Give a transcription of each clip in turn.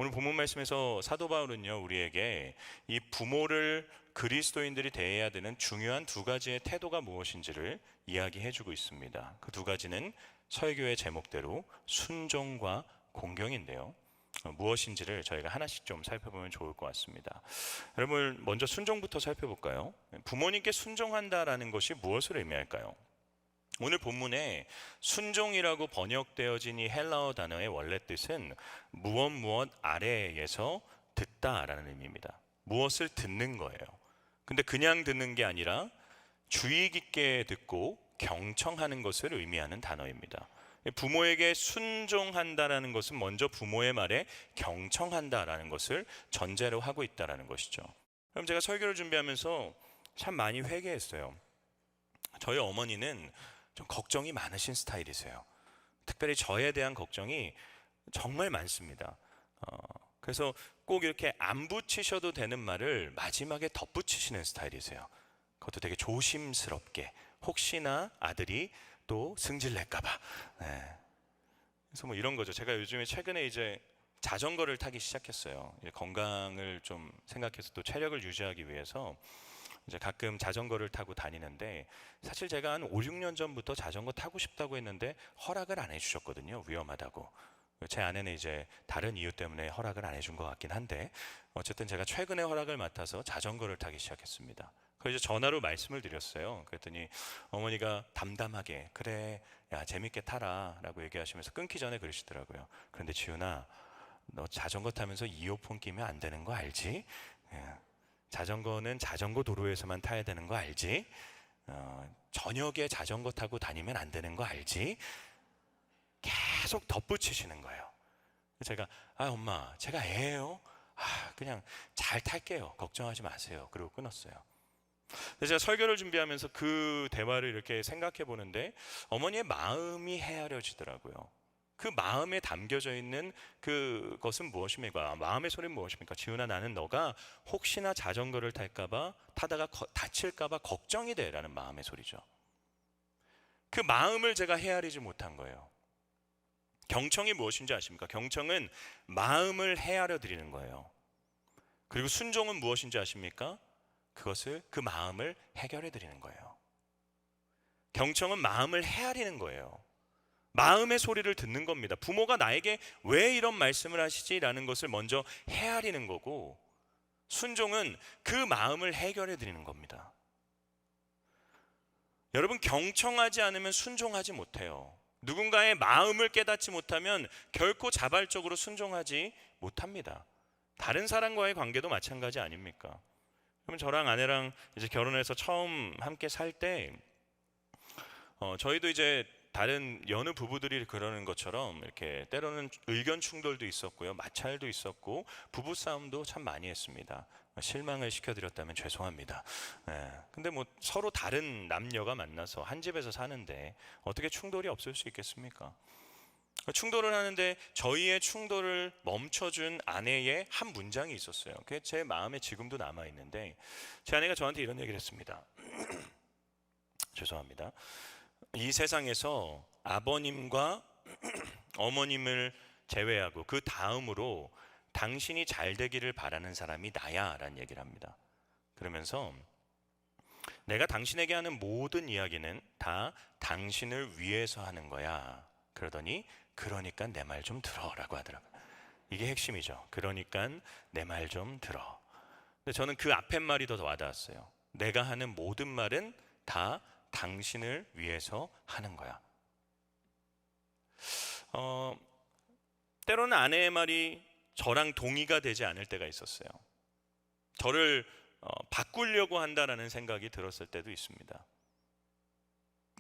오늘 본문 말씀에서 사도 바울은요, 우리에게 이 부모를 그리스도인들이 대해야 되는 중요한 두 가지의 태도가 무엇인지를 이야기해주고 있습니다. 그 두 가지는 설교의 제목대로 순종과 공경인데요, 무엇인지를 저희가 하나씩 좀 살펴보면 좋을 것 같습니다. 여러분, 먼저 순종부터 살펴볼까요? 부모님께 순종한다라는 것이 무엇을 의미할까요? 오늘 본문에 순종이라고 번역되어진 이 헬라어 단어의 원래 뜻은 무엇 아래에서 듣다라는 의미입니다. 무엇을 듣는 거예요. 근데 그냥 듣는 게 아니라 주의 깊게 듣고 경청하는 것을 의미하는 단어입니다. 부모에게 순종한다라는 것은 먼저 부모의 말에 경청한다라는 것을 전제로 하고 있다라는 것이죠. 그럼 제가 설교를 준비하면서 참 많이 회개했어요. 저희 어머니는 좀 걱정이 많으신 스타일이세요. 특별히 저에 대한 걱정이 정말 많습니다. 그래서 꼭 이렇게 안 붙이셔도 되는 말을 마지막에 덧붙이시는 스타일이세요. 그것도 되게 조심스럽게, 혹시나 아들이 또 승질 낼까봐. 네. 그래서 뭐 이런 거죠. 제가 요즘에 최근에 이제 자전거를 타기 시작했어요. 건강을 좀 생각해서 또 체력을 유지하기 위해서 이제 가끔 자전거를 타고 다니는데, 사실 제가 한 5, 6년 전부터 자전거 타고 싶다고 했는데 허락을 안 해주셨거든요. 위험하다고. 제 아내는 이제 다른 이유 때문에 허락을 안 해준 것 같긴 한데, 어쨌든 제가 최근에 허락을 맡아서 자전거를 타기 시작했습니다. 그래서 전화로 말씀을 드렸어요. 그랬더니 어머니가 담담하게 그래, 야 재밌게 타라 라고 얘기하시면서 끊기 전에 그러시더라고요. 그런데 지훈아, 너 자전거 타면서 이어폰 끼면 안 되는 거 알지? 예. 자전거는 자전거 도로에서만 타야 되는 거 알지? 저녁에 자전거 타고 다니면 안 되는 거 알지? 계속 덧붙이시는 거예요. 제가 엄마, 제가 애예요. 그냥 잘 탈게요. 걱정하지 마세요. 그리고 끊었어요. 제가 설교를 준비하면서 그 대화를 이렇게 생각해 보는데, 어머니의 마음이 헤아려지더라고요. 그 마음에 담겨져 있는 그것은 무엇입니까? 마음의 소리는 무엇입니까? 지훈아, 나는 너가 혹시나 자전거를 탈까봐, 타다가 다칠까봐 걱정이 돼 라는 마음의 소리죠. 그 마음을 제가 헤아리지 못한 거예요. 경청이 무엇인지 아십니까? 경청은 마음을 헤아려 드리는 거예요. 그리고 순종은 무엇인지 아십니까? 그것을, 그 마음을 해결해 드리는 거예요. 경청은 마음을 헤아리는 거예요. 마음의 소리를 듣는 겁니다. 부모가 나에게 왜 이런 말씀을 하시지라는 것을 먼저 헤아리는 거고, 순종은 그 마음을 해결해 드리는 겁니다. 여러분, 경청하지 않으면 순종하지 못해요. 누군가의 마음을 깨닫지 못하면 결코 자발적으로 순종하지 못합니다. 다른 사람과의 관계도 마찬가지 아닙니까? 그러면 저랑 아내랑 이제 결혼해서 처음 함께 살 때, 저희도 이제 다른 여느 부부들이 그러는 것처럼 이렇게 때로는 의견 충돌도 있었고요, 마찰도 있었고, 부부 싸움도 참 많이 했습니다. 실망을 시켜드렸다면 죄송합니다. 근데 뭐 서로 다른 남녀가 만나서 한 집에서 사는데 어떻게 충돌이 없을 수 있겠습니까? 충돌을 하는데 저희의 충돌을 멈춰준 아내의 한 문장이 있었어요. 그게 제 마음에 지금도 남아있는데, 제 아내가 저한테 이런 얘기를 했습니다. 죄송합니다. 이 세상에서 아버님과 어머님을 제외하고 그 다음으로 당신이 잘 되기를 바라는 사람이 나야 라는 얘기를 합니다. 그러면서 내가 당신에게 하는 모든 이야기는 다 당신을 위해서 하는 거야. 그러더니 그러니까 내 말 좀 들어 라고 하더라고요. 이게 핵심이죠. 그러니까 내 말 좀 들어. 근데 저는 그 앞에 말이 더 와닿았어요. 내가 하는 모든 말은 다 당신을 위해서 하는 거야. 때로는 아내의 말이 저랑 동의가 되지 않을 때가 있었어요. 저를 바꾸려고 한다라는 생각이 들었을 때도 있습니다.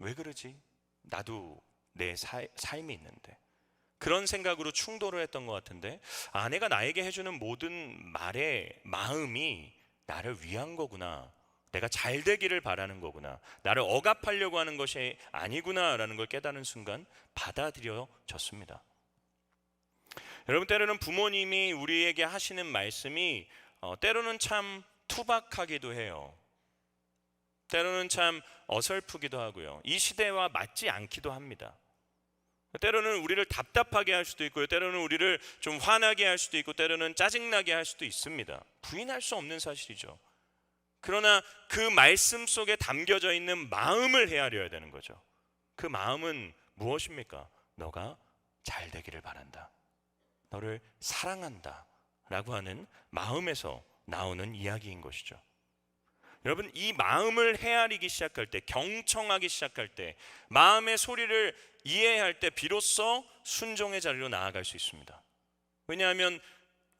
왜 그러지? 나도 내 삶이 있는데. 그런 생각으로 충돌을 했던 것 같은데, 아내가 나에게 해주는 모든 말의 마음이 나를 위한 거구나, 내가 잘 되기를 바라는 거구나, 나를 억압하려고 하는 것이 아니구나 라는 걸 깨닫는 순간 받아들여졌습니다. 여러분, 때로는 부모님이 우리에게 하시는 말씀이 때로는 참 투박하기도 해요. 때로는 참 어설프기도 하고요, 이 시대와 맞지 않기도 합니다. 때로는 우리를 답답하게 할 수도 있고요. 때로는 우리를 좀 화나게 할 수도 있고 때로는 짜증나게 할 수도 있습니다. 부인할 수 없는 사실이죠. 그러나 그 말씀 속에 담겨져 있는 마음을 헤아려야 되는 거죠. 그 마음은 무엇입니까? 너가 잘 되기를 바란다. 너를 사랑한다. 라고 하는 마음에서 나오는 이야기인 것이죠. 여러분, 이 마음을 헤아리기 시작할 때, 경청하기 시작할 때, 마음의 소리를 이해할 때 비로소 순종의 자리로 나아갈 수 있습니다. 왜냐하면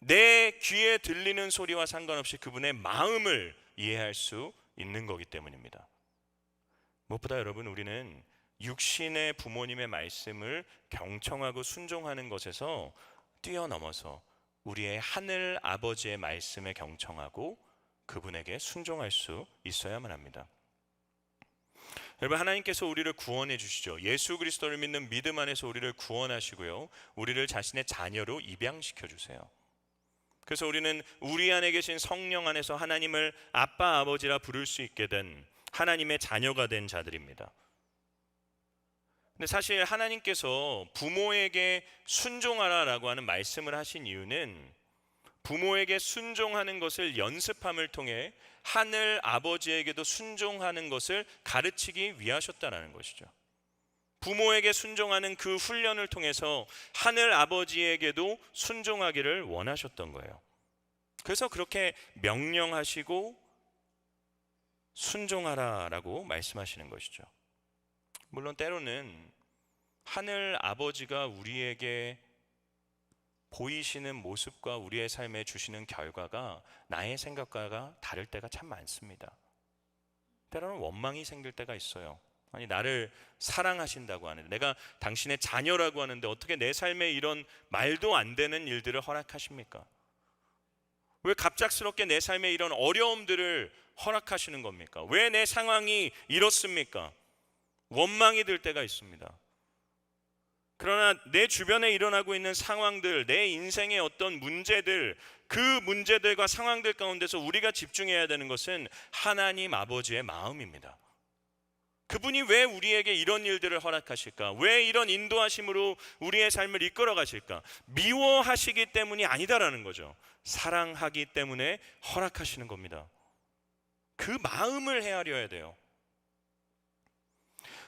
내 귀에 들리는 소리와 상관없이 그분의 마음을 이해할 수 있는 거기 때문입니다. 무엇보다 여러분, 우리는 육신의 부모님의 말씀을 경청하고 순종하는 것에서 뛰어넘어서 우리의 하늘 아버지의 말씀에 경청하고 그분에게 순종할 수 있어야만 합니다. 여러분, 하나님께서 우리를 구원해 주시죠. 예수 그리스도를 믿는 믿음 안에서 우리를 구원하시고요, 우리를 자신의 자녀로 입양시켜 주세요. 그래서 우리는 우리 안에 계신 성령 안에서 하나님을 아빠 아버지라 부를 수 있게 된 하나님의 자녀가 된 자들입니다. 근데 사실 하나님께서 부모에게 순종하라라고 하는 말씀을 하신 이유는 부모에게 순종하는 것을 연습함을 통해 하늘 아버지에게도 순종하는 것을 가르치기 위하셨다라는 것이죠. 부모에게 순종하는 그 훈련을 통해서 하늘 아버지에게도 순종하기를 원하셨던 거예요. 그래서 그렇게 명령하시고 순종하라라고 말씀하시는 것이죠. 물론 때로는 하늘 아버지가 우리에게 보이시는 모습과 우리의 삶에 주시는 결과가 나의 생각과 다를 때가 참 많습니다. 때로는 원망이 생길 때가 있어요. 아니, 나를 사랑하신다고 하는데, 내가 당신의 자녀라고 하는데 어떻게 내 삶에 이런 말도 안 되는 일들을 허락하십니까? 왜 갑작스럽게 내 삶에 이런 어려움들을 허락하시는 겁니까? 왜 내 상황이 이렇습니까? 원망이 들 때가 있습니다. 그러나 내 주변에 일어나고 있는 상황들, 내 인생의 어떤 문제들, 그 문제들과 상황들 가운데서 우리가 집중해야 되는 것은 하나님 아버지의 마음입니다. 그분이 왜 우리에게 이런 일들을 허락하실까? 왜 이런 인도하심으로 우리의 삶을 이끌어 가실까? 미워하시기 때문이 아니다라는 거죠. 사랑하기 때문에 허락하시는 겁니다. 그 마음을 헤아려야 돼요.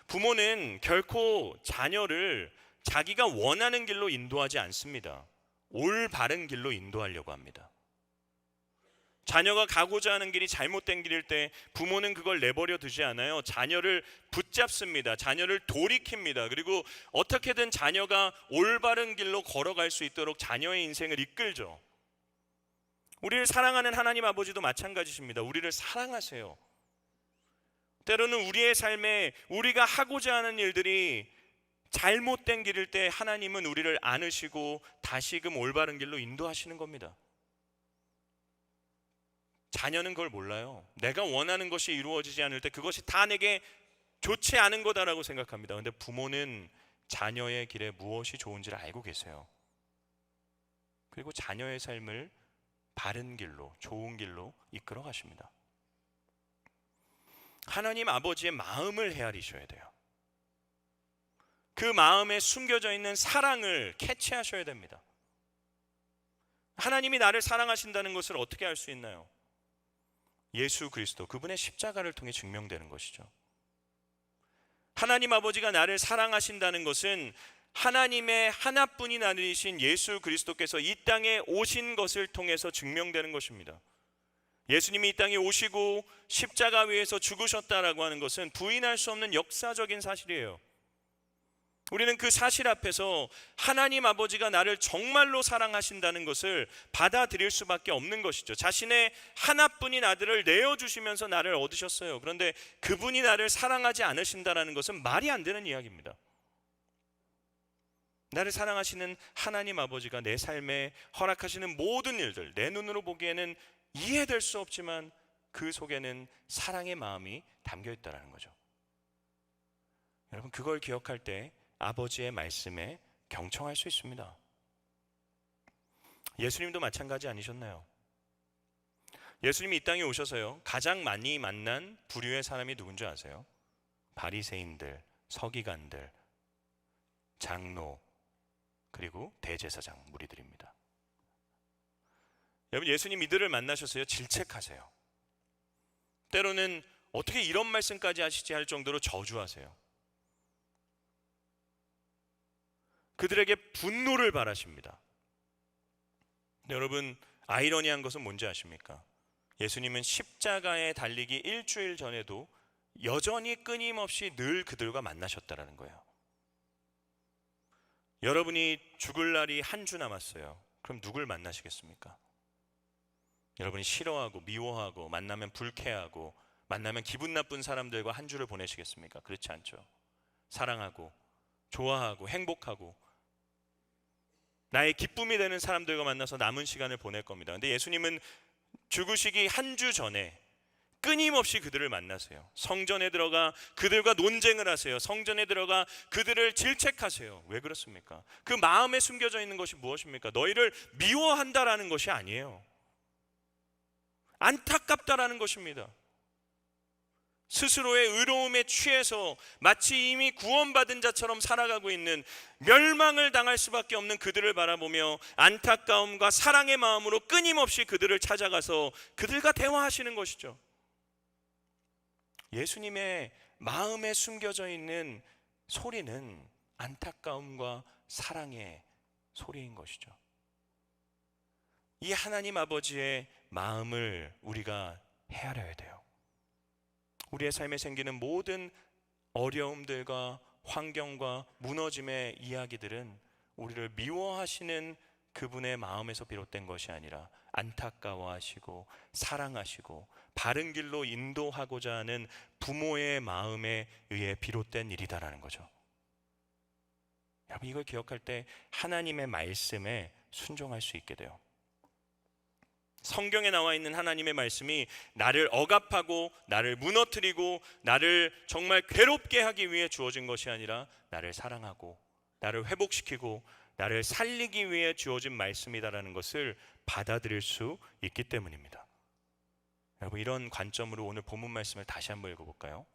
부모는 결코 자녀를 자기가 원하는 길로 인도하지 않습니다. 올바른 길로 인도하려고 합니다. 자녀가 가고자 하는 길이 잘못된 길일 때 부모는 그걸 내버려 두지 않아요. 자녀를 붙잡습니다. 자녀를 돌이킵니다. 그리고 어떻게든 자녀가 올바른 길로 걸어갈 수 있도록 자녀의 인생을 이끌죠. 우리를 사랑하는 하나님 아버지도 마찬가지십니다. 우리를 사랑하세요. 때로는 우리의 삶에 우리가 하고자 하는 일들이 잘못된 길일 때 하나님은 우리를 안으시고 다시금 올바른 길로 인도하시는 겁니다. 자녀는 그걸 몰라요. 내가 원하는 것이 이루어지지 않을 때 그것이 다 내게 좋지 않은 거다라고 생각합니다. 그런데 부모는 자녀의 길에 무엇이 좋은지를 알고 계세요. 그리고 자녀의 삶을 바른 길로, 좋은 길로 이끌어 가십니다. 하나님 아버지의 마음을 헤아리셔야 돼요. 그 마음에 숨겨져 있는 사랑을 캐치하셔야 됩니다. 하나님이 나를 사랑하신다는 것을 어떻게 알 수 있나요? 예수 그리스도, 그분의 십자가를 통해 증명되는 것이죠. 하나님 아버지가 나를 사랑하신다는 것은 하나님의 하나뿐인 아들이신 예수 그리스도께서 이 땅에 오신 것을 통해서 증명되는 것입니다. 예수님이 이 땅에 오시고 십자가 위에서 죽으셨다라고 하는 것은 부인할 수 없는 역사적인 사실이에요. 우리는 그 사실 앞에서 하나님 아버지가 나를 정말로 사랑하신다는 것을 받아들일 수밖에 없는 것이죠. 자신의 하나뿐인 아들을 내어주시면서 나를 얻으셨어요. 그런데 그분이 나를 사랑하지 않으신다는 것은 말이 안 되는 이야기입니다. 나를 사랑하시는 하나님 아버지가 내 삶에 허락하시는 모든 일들, 내 눈으로 보기에는 이해될 수 없지만 그 속에는 사랑의 마음이 담겨 있다는 거죠. 여러분, 그걸 기억할 때 아버지의 말씀에 경청할 수 있습니다. 예수님도 마찬가지 아니셨나요? 예수님이 이 땅에 오셔서요, 가장 많이 만난 부류의 사람이 누군지 아세요? 바리새인들, 서기관들, 장로, 그리고 대제사장 무리들입니다. 여러분, 예수님 이들을 만나셔서요, 질책하세요. 때로는 어떻게 이런 말씀까지 하시지 할 정도로 저주하세요. 그들에게 분노를 바라십니다. 근데 여러분, 아이러니한 것은 뭔지 아십니까? 예수님은 십자가에 달리기 일주일 전에도 여전히 끊임없이 늘 그들과 만나셨다는 거예요. 여러분이 죽을 날이 한 주 남았어요. 그럼 누굴 만나시겠습니까? 여러분이 싫어하고 미워하고 만나면 불쾌하고 만나면 기분 나쁜 사람들과 한 주를 보내시겠습니까? 그렇지 않죠. 사랑하고 좋아하고 행복하고 나의 기쁨이 되는 사람들과 만나서 남은 시간을 보낼 겁니다. 근데 예수님은 죽으시기 한 주 전에 끊임없이 그들을 만나세요. 성전에 들어가 그들과 논쟁을 하세요. 성전에 들어가 그들을 질책하세요. 왜 그렇습니까? 그 마음에 숨겨져 있는 것이 무엇입니까? 너희를 미워한다라는 것이 아니에요. 안타깝다라는 것입니다. 스스로의 의로움에 취해서 마치 이미 구원받은 자처럼 살아가고 있는, 멸망을 당할 수밖에 없는 그들을 바라보며 안타까움과 사랑의 마음으로 끊임없이 그들을 찾아가서 그들과 대화하시는 것이죠. 예수님의 마음에 숨겨져 있는 소리는 안타까움과 사랑의 소리인 것이죠. 이 하나님 아버지의 마음을 우리가 헤아려야 돼요. 우리의 삶에 생기는 모든 어려움들과 환경과 무너짐의 이야기들은 우리를 미워하시는 그분의 마음에서 비롯된 것이 아니라 안타까워하시고 사랑하시고 바른 길로 인도하고자 하는 부모의 마음에 의해 비롯된 일이다라는 거죠. 여러분, 이걸 기억할 때 하나님의 말씀에 순종할 수 있게 돼요. 성경에 나와 있는 하나님의 말씀이 나를 억압하고 나를 무너뜨리고 나를 정말 괴롭게 하기 위해 주어진 것이 아니라 나를 사랑하고 나를 회복시키고 나를 살리기 위해 주어진 말씀이다라는 것을 받아들일 수 있기 때문입니다. 여러분, 이런 관점으로 오늘 본문 말씀을 다시 한번 읽어볼까요?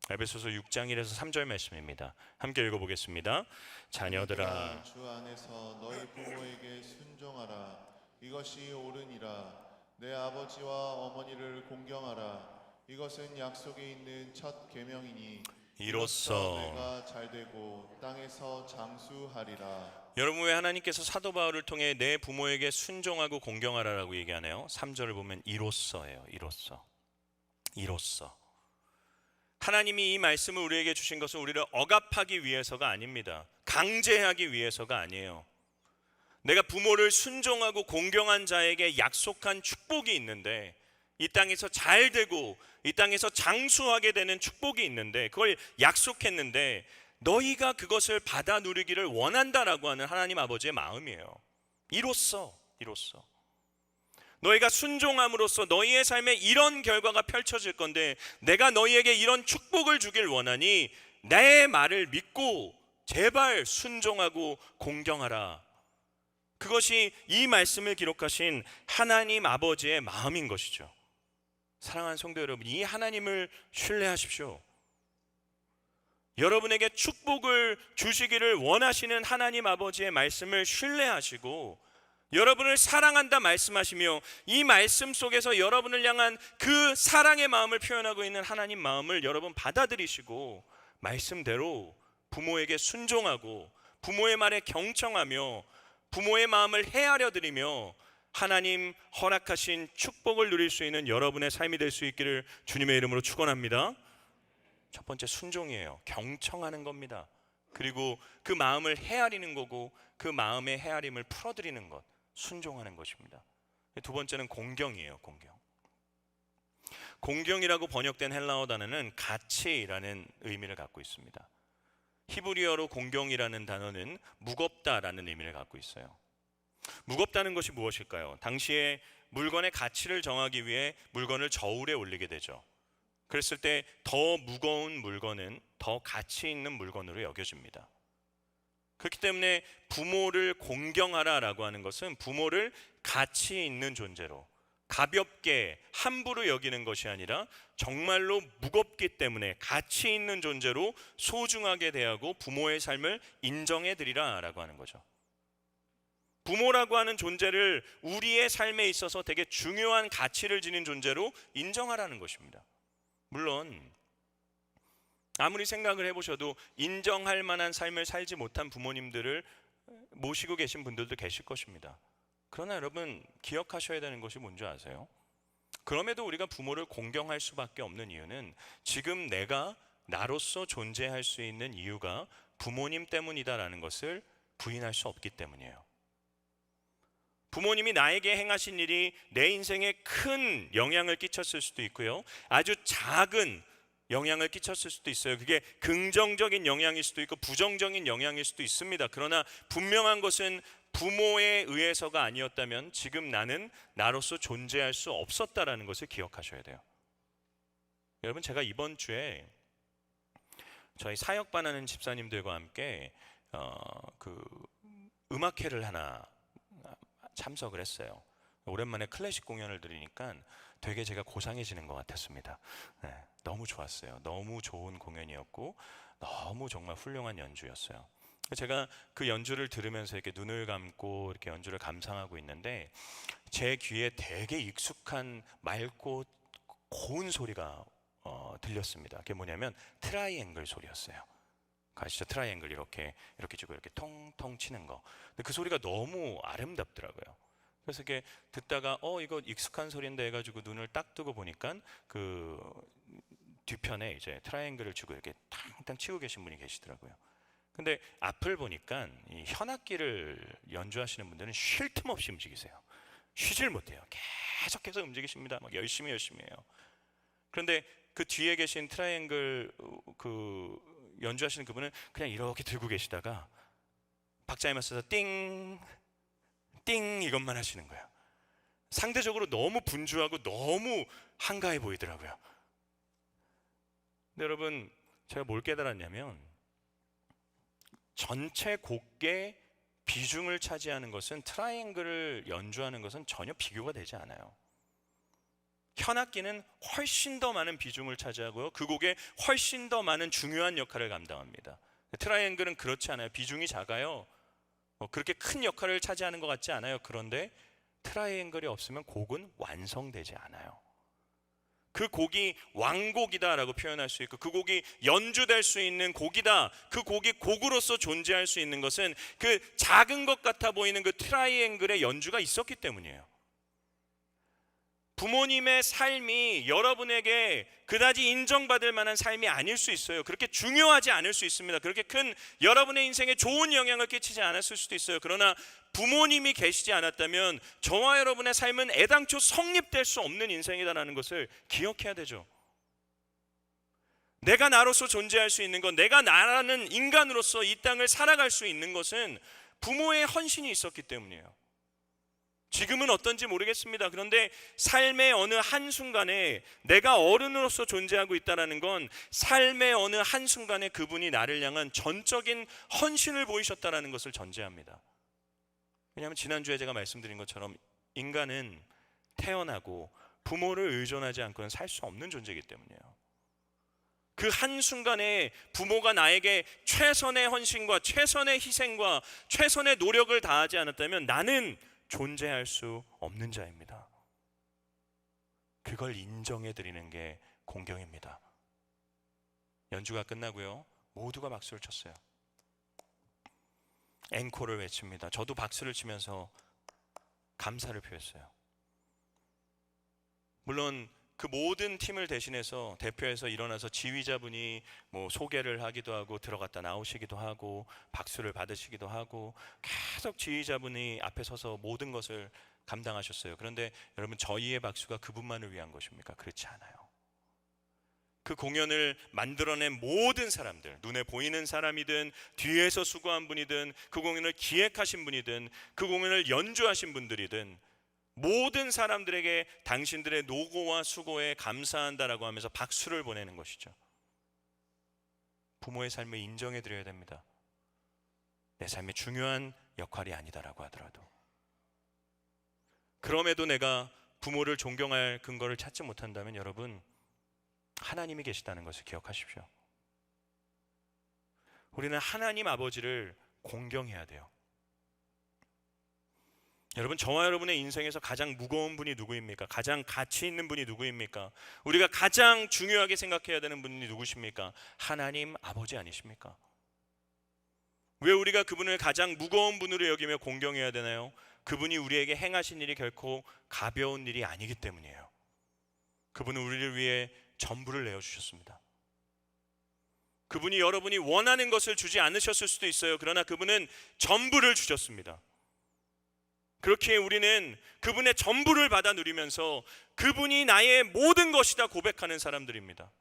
에베소서 6장 1에서 3절 말씀입니다. 함께 읽어보겠습니다. 자녀들아, 주 안에서 너희 부모에게 순종하라. 이것이 옳으니라. 내 아버지와 어머니를 공경하라. 이것은 약속이 있는 첫 계명이니 이로써 내가 잘되고 땅에서 장수하리라. 여러분, 왜 하나님께서 사도 바울을 통해 내 부모에게 순종하고 공경하라라고 얘기하네요? 3절을 보면 이로써예요. 이로써. 하나님이 이 말씀을 우리에게 주신 것은 우리를 억압하기 위해서가 아닙니다. 강제하기 위해서가 아니에요. 내가 부모를 순종하고 공경한 자에게 약속한 축복이 있는데, 이 땅에서 잘 되고 이 땅에서 장수하게 되는 축복이 있는데, 그걸 약속했는데 너희가 그것을 받아 누리기를 원한다라고 하는 하나님 아버지의 마음이에요. 이로써 너희가 순종함으로써 너희의 삶에 이런 결과가 펼쳐질 건데, 내가 너희에게 이런 축복을 주길 원하니 내 말을 믿고 제발 순종하고 공경하라. 그것이 이 말씀을 기록하신 하나님 아버지의 마음인 것이죠. 사랑하는 성도 여러분, 이 하나님을 신뢰하십시오. 여러분에게 축복을 주시기를 원하시는 하나님 아버지의 말씀을 신뢰하시고 여러분을 사랑한다 말씀하시며, 이 말씀 속에서 여러분을 향한 그 사랑의 마음을 표현하고 있는 하나님 마음을 여러분 받아들이시고 말씀대로 부모에게 순종하고 부모의 말에 경청하며 부모의 마음을 헤아려 드리며 하나님 허락하신 축복을 누릴 수 있는 여러분의 삶이 될 수 있기를 주님의 이름으로 축원합니다. 첫 번째, 순종이에요. 경청하는 겁니다. 그리고 그 마음을 헤아리는 거고, 그 마음의 헤아림을 풀어드리는 것, 순종하는 것입니다. 두 번째는 공경이에요. 공경이라고 번역된 헬라어 단어는 가치라는 의미를 갖고 있습니다. 히브리어로 공경이라는 단어는 무겁다라는 의미를 갖고 있어요. 무겁다는 것이 무엇일까요? 당시에 물건의 가치를 정하기 위해 물건을 저울에 올리게 되죠. 그랬을 때 더 무거운 물건은 더 가치 있는 물건으로 여겨집니다. 그렇기 때문에 부모를 공경하라라고 하는 것은 부모를 가치 있는 존재로, 가볍게 함부로 여기는 것이 아니라 정말로 무겁기 때문에 가치 있는 존재로 소중하게 대하고 부모의 삶을 인정해 드리라 라고 하는 거죠. 부모라고 하는 존재를 우리의 삶에 있어서 되게 중요한 가치를 지닌 존재로 인정하라는 것입니다. 물론 아무리 생각을 해보셔도 인정할 만한 삶을 살지 못한 부모님들을 모시고 계신 분들도 계실 것입니다. 그러나 여러분 기억하셔야 되는 것이 뭔지 아세요? 그럼에도 우리가 부모를 공경할 수밖에 없는 이유는 지금 내가 나로서 존재할 수 있는 이유가 부모님 때문이다라는 것을 부인할 수 없기 때문이에요. 부모님이 나에게 행하신 일이 내 인생에 큰 영향을 끼쳤을 수도 있고요, 아주 작은 영향을 끼쳤을 수도 있어요. 그게 긍정적인 영향일 수도 있고 부정적인 영향일 수도 있습니다. 그러나 분명한 것은 부모에 의해서가 아니었다면 지금 나는 나로서 존재할 수 없었다라는 것을 기억하셔야 돼요. 여러분, 제가 이번 주에 저희 사역반하는 집사님들과 함께 음악회를 하나 참석을 했어요. 오랜만에 클래식 공연을 들으니까 되게 제가 고상해지는 것 같았습니다. 네, 너무 좋았어요. 너무 좋은 공연이었고 너무 정말 훌륭한 연주였어요. 제가 그 연주를 들으면서 이렇게 눈을 감고 이렇게 연주를 감상하고 있는데 제 귀에 되게 익숙한 맑고 고운 소리가 들렸습니다. 그게 뭐냐면 트라이앵글 소리였어요. 아시죠? 트라이앵글 이렇게 주고 이렇게 통통 치는 거. 근데 그 소리가 너무 아름답더라고요. 그래서 이렇게 듣다가 이거 익숙한 소리인데 해가지고 눈을 딱 뜨고 보니까 그 뒤편에 이제 트라이앵글을 주고 이렇게 탕탕 치고 계신 분이 계시더라고요. 근데 앞을 보니까 이 현악기를 연주하시는 분들은 쉴 틈 없이 움직이세요. 쉬질 못해요. 계속해서 움직이십니다. 막 열심히 해요. 그런데 그 뒤에 계신 트라이앵글 연주하시는 그분은 그냥 이렇게 들고 계시다가 박자에 맞춰서 띵 이것만 하시는 거예요. 상대적으로 너무 분주하고 너무 한가해 보이더라고요. 근데 여러분, 제가 뭘 깨달았냐면 전체 곡의 비중을 차지하는 것은 트라이앵글을 연주하는 것은 전혀 비교가 되지 않아요. 현악기는 훨씬 더 많은 비중을 차지하고요, 그 곡에 훨씬 더 많은 중요한 역할을 감당합니다. 트라이앵글은 그렇지 않아요. 비중이 작아요. 그렇게 큰 역할을 차지하는 것 같지 않아요. 그런데 트라이앵글이 없으면 곡은 완성되지 않아요. 그 곡이 왕곡이다라고 표현할 수 있고 그 곡이 연주될 수 있는 곡이다, 그 곡이 곡으로서 존재할 수 있는 것은 그 작은 것 같아 보이는 그 트라이앵글의 연주가 있었기 때문이에요. 부모님의 삶이 여러분에게 그다지 인정받을 만한 삶이 아닐 수 있어요. 그렇게 중요하지 않을 수 있습니다. 그렇게 큰 여러분의 인생에 좋은 영향을 끼치지 않았을 수도 있어요. 그러나 부모님이 계시지 않았다면 저와 여러분의 삶은 애당초 성립될 수 없는 인생이다라는 것을 기억해야 되죠. 내가 나로서 존재할 수 있는 것, 내가 나라는 인간으로서 이 땅을 살아갈 수 있는 것은 부모의 헌신이 있었기 때문이에요. 지금은 어떤지 모르겠습니다. 그런데 삶의 어느 한순간에 내가 어른으로서 존재하고 있다는 건 삶의 어느 한순간에 그분이 나를 향한 전적인 헌신을 보이셨다는 것을 전제합니다. 왜냐하면 지난주에 제가 말씀드린 것처럼 인간은 태어나고 부모를 의존하지 않고는 살 수 없는 존재이기 때문이에요. 그 한순간에 부모가 나에게 최선의 헌신과 최선의 희생과 최선의 노력을 다하지 않았다면 나는 존재할 수 없는 자입니다. 그걸 인정해 드리는 게 공경입니다. 연주가 끝나고요, 모두가 박수를 쳤어요. 앵콜을 외칩니다. 저도 박수를 치면서 감사를 표했어요. 물론 그 모든 팀을 대신해서 대표해서 일어나서 지휘자분이 뭐 소개를 하기도 하고 들어갔다 나오시기도 하고 박수를 받으시기도 하고 계속 지휘자분이 앞에 서서 모든 것을 감당하셨어요. 그런데 여러분, 저희의 박수가 그분만을 위한 것입니까? 그렇지 않아요. 그 공연을 만들어낸 모든 사람들, 눈에 보이는 사람이든 뒤에서 수고한 분이든 그 공연을 기획하신 분이든 그 공연을 연주하신 분들이든 모든 사람들에게 당신들의 노고와 수고에 감사한다라고 하면서 박수를 보내는 것이죠. 부모의 삶을 인정해 드려야 됩니다. 내 삶의 중요한 역할이 아니다라고 하더라도. 그럼에도 내가 부모를 존경할 근거를 찾지 못한다면 여러분, 하나님이 계시다는 것을 기억하십시오. 우리는 하나님 아버지를 공경해야 돼요. 여러분, 저와 여러분의 인생에서 가장 무거운 분이 누구입니까? 가장 가치 있는 분이 누구입니까? 우리가 가장 중요하게 생각해야 되는 분이 누구십니까? 하나님 아버지 아니십니까? 왜 우리가 그분을 가장 무거운 분으로 여기며 공경해야 되나요? 그분이 우리에게 행하신 일이 결코 가벼운 일이 아니기 때문이에요. 그분은 우리를 위해 전부를 내어주셨습니다. 그분이 여러분이 원하는 것을 주지 않으셨을 수도 있어요. 그러나 그분은 전부를 주셨습니다. 그렇게 우리는 그분의 전부를 받아 누리면서 그분이 나의 모든 것이다 고백하는 사람들입니다.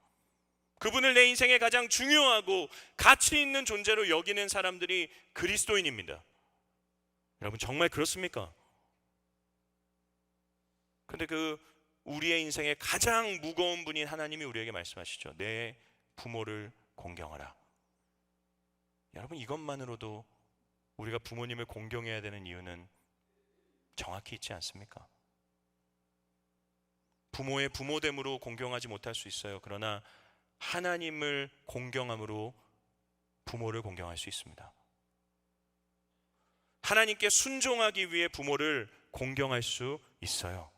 그분을 내 인생에 가장 중요하고 가치 있는 존재로 여기는 사람들이 그리스도인입니다. 여러분, 정말 그렇습니까? 근데 우리의 인생에 가장 무거운 분인 하나님이 우리에게 말씀하시죠. 내 부모를 공경하라. 여러분, 이것만으로도 우리가 부모님을 공경해야 되는 이유는 정확히 있지 않습니까? 부모의 부모됨으로 공경하지 못할 수 있어요. 그러나 하나님을 공경함으로 부모를 공경할 수 있습니다. 하나님께 순종하기 위해 부모를 공경할 수 있어요.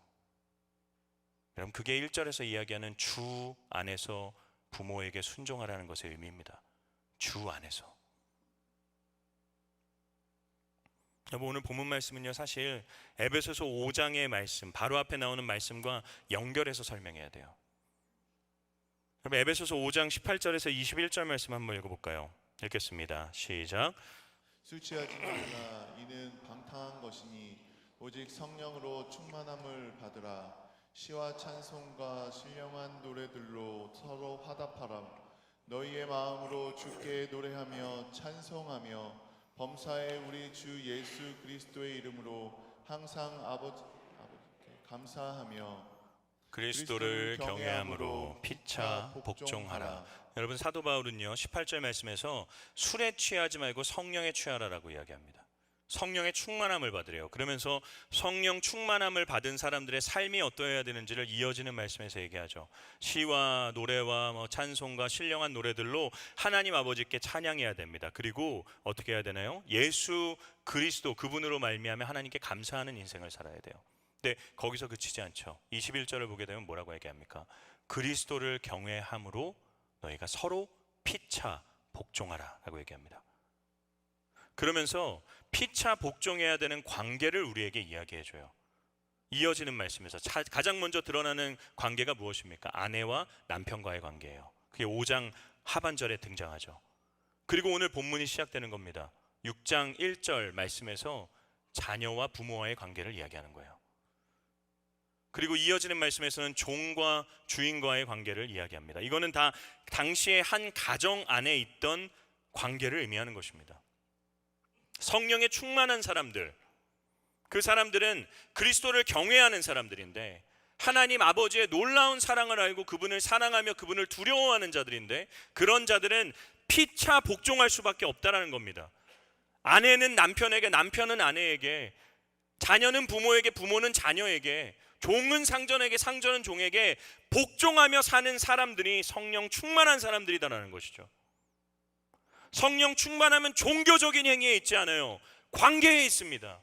여러분, 그게 1절에서 이야기하는 주 안에서 부모에게 순종하라는 것의 의미입니다. 주 안에서. 여러분, 오늘 본문 말씀은요, 사실 에베소서 5장의 말씀, 바로 앞에 나오는 말씀과 연결해서 설명해야 돼요. 여러분, 에베소서 5장 18절에서 21절 말씀 한번 읽어볼까요? 읽겠습니다. 시작. 술 취하지 말라. 이는 방탕한 것이니 오직 성령으로 충만함을 받으라. 시와 찬송과 신령한 노래들로 서로 화답하라. 너희의 마음으로 주께 노래하며 찬송하며 범사에 우리 주 예수 그리스도의 이름으로 항상 아버지께 감사하며 그리스도를 경외함으로 피차 복종하라. 여러분, 사도 바울은요 18절 말씀에서 술에 취하지 말고 성령에 취하라라고 이야기합니다. 성령의 충만함을 받으래요. 그러면서 성령 충만함을 받은 사람들의 삶이 어떠해야 되는지를 이어지는 말씀에서 얘기하죠. 시와 노래와 찬송과 신령한 노래들로 하나님 아버지께 찬양해야 됩니다. 그리고 어떻게 해야 되나요? 예수 그리스도 그분으로 말미암아 하나님께 감사하는 인생을 살아야 돼요. 근데 거기서 그치지 않죠. 21절을 보게 되면 뭐라고 얘기합니까? 그리스도를 경외함으로 너희가 서로 피차 복종하라 라고 얘기합니다. 그러면서 피차 복종해야 되는 관계를 우리에게 이야기해줘요. 이어지는 말씀에서 가장 먼저 드러나는 관계가 무엇입니까? 아내와 남편과의 관계예요. 그게 5장 하반절에 등장하죠. 그리고 오늘 본문이 시작되는 겁니다. 6장 1절 말씀에서 자녀와 부모와의 관계를 이야기하는 거예요. 그리고 이어지는 말씀에서는 종과 주인과의 관계를 이야기합니다. 이거는 다 당시에 한 가정 안에 있던 관계를 의미하는 것입니다. 성령에 충만한 사람들, 그 사람들은 그리스도를 경외하는 사람들인데 하나님 아버지의 놀라운 사랑을 알고 그분을 사랑하며 그분을 두려워하는 자들인데 그런 자들은 피차 복종할 수밖에 없다라는 겁니다. 아내는 남편에게, 남편은 아내에게, 자녀는 부모에게, 부모는 자녀에게, 종은 상전에게, 상전은 종에게 복종하며 사는 사람들이 성령 충만한 사람들이다라는 것이죠. 성령 충만하면 종교적인 행위에 있지 않아요. 관계에 있습니다.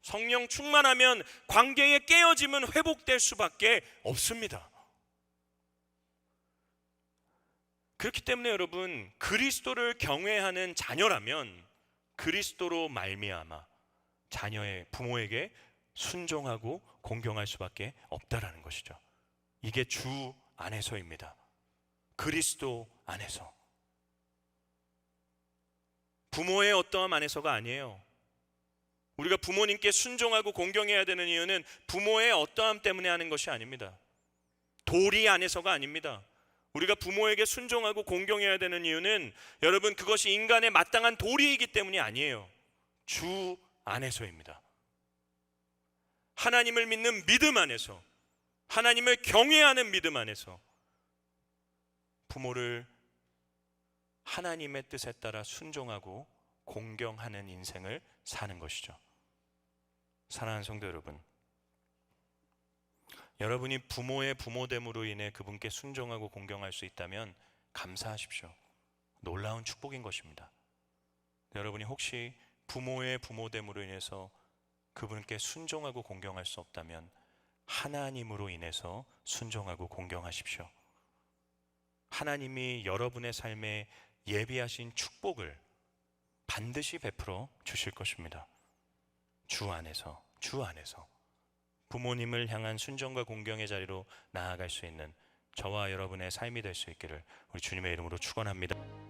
성령 충만하면 관계의 깨어짐은 회복될 수밖에 없습니다. 그렇기 때문에 여러분, 그리스도를 경외하는 자녀라면 그리스도로 말미암아 자녀의 부모에게 순종하고 공경할 수밖에 없다라는 것이죠. 이게 주 안에서입니다. 그리스도 안에서. 부모의 어떠함 안에서가 아니에요. 우리가 부모님께 순종하고 공경해야 되는 이유는 부모의 어떠함 때문에 하는 것이 아닙니다. 도리 안에서가 아닙니다. 우리가 부모에게 순종하고 공경해야 되는 이유는 여러분 그것이 인간의 마땅한 도리이기 때문이 아니에요. 주 안에서입니다. 하나님을 믿는 믿음 안에서, 하나님을 경외하는 믿음 안에서 부모를 하나님의 뜻에 따라 순종하고 공경하는 인생을 사는 것이죠. 사랑하는 성도 여러분, 여러분이 부모의 부모됨으로 인해 그분께 순종하고 공경할 수 있다면 감사하십시오. 놀라운 축복인 것입니다. 여러분이 혹시 부모의 부모됨으로 인해서 그분께 순종하고 공경할 수 없다면 하나님으로 인해서 순종하고 공경하십시오. 하나님이 여러분의 삶에 예비하신 축복을 반드시 베풀어 주실 것입니다. 주 안에서 부모님을 향한 순종과 공경의 자리로 나아갈 수 있는 저와 여러분의 삶이 될 수 있기를 우리 주님의 이름으로 축원합니다.